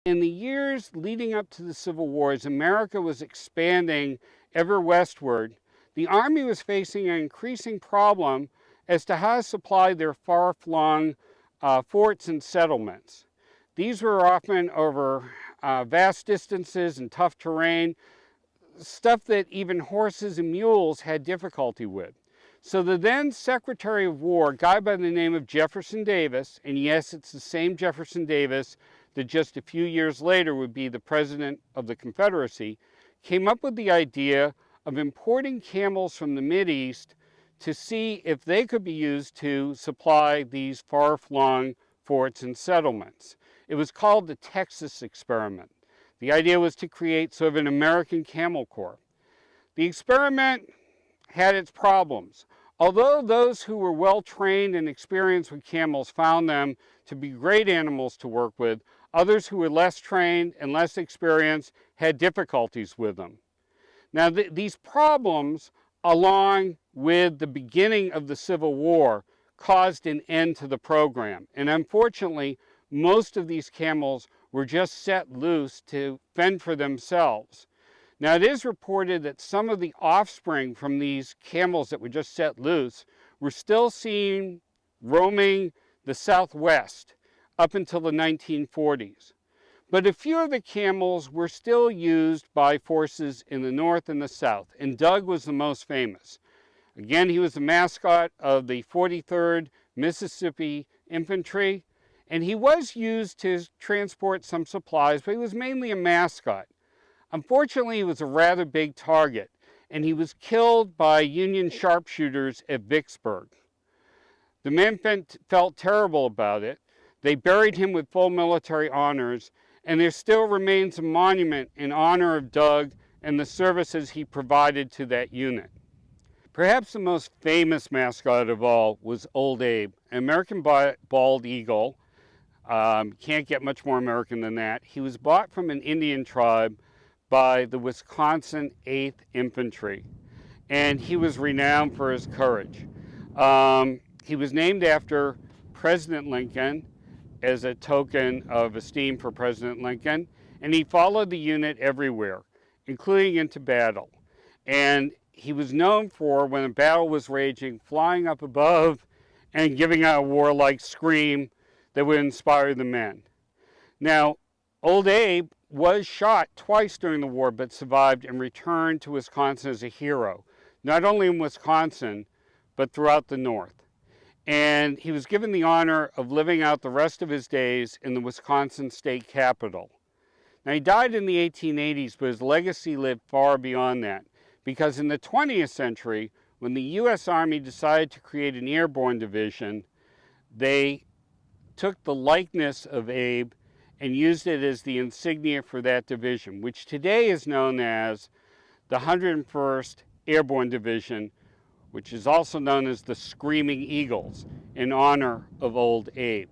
In the years leading up to the Civil War, as America was expanding ever westward, the Army was facing an increasing problem as to how to supply their far-flung forts and settlements. These were often over vast distances and tough terrain, stuff that even horses and mules had difficulty with. So the then Secretary of War, a guy by the name of Jefferson Davis, and yes, it's the same Jefferson Davis that just a few years later would be the President of the Confederacy, came up with the idea of importing camels from the Mideast to see if they could be used to supply these far-flung forts and settlements. It was called the Texas experiment. The idea was to create sort of an American camel corps. The experiment had its problems. Although those who were well trained and experienced with camels found them to be great animals to work with, others who were less trained and less experienced had difficulties with them. Now, these problems, along with the beginning of the Civil War, caused an end to the program. And unfortunately, most of these camels were just set loose to fend for themselves. Now, it is reported that some of the offspring from these camels that were just set loose were still seen roaming the Southwest up until the 1940s. But a few of the camels were still used by forces in the North and the South, and Doug was the most famous. Again, he was the mascot of the 43rd Mississippi Infantry, and he was used to transport some supplies, but he was mainly a mascot. Unfortunately, he was a rather big target, and he was killed by Union sharpshooters at Vicksburg. The men felt terrible about it. They buried him with full military honors, and there still remains a monument in honor of Doug and the services he provided to that unit. Perhaps the most famous mascot of all was Old Abe, an American bald eagle. Can't get much more American than that. He was bought from an Indian tribe by the Wisconsin 8th Infantry, and he was renowned for his courage. He was named after President Lincoln as a token of esteem for President Lincoln, and he followed the unit everywhere, including into battle. And he was known for, when a battle was raging, flying up above and giving out a warlike scream that would inspire the men. Now, Old Abe was shot twice during the war, but survived and returned to Wisconsin as a hero, not only in Wisconsin, but throughout the North. And he was given the honor of living out the rest of his days in the Wisconsin state capitol. Now, he died in the 1880s, but his legacy lived far beyond that, because in the 20th century, when the U.S. Army decided to create an airborne division, they took the likeness of Abe and used it as the insignia for that division, which today is known as the 101st Airborne Division, which is also known as the Screaming Eagles, in honor of Old Abe.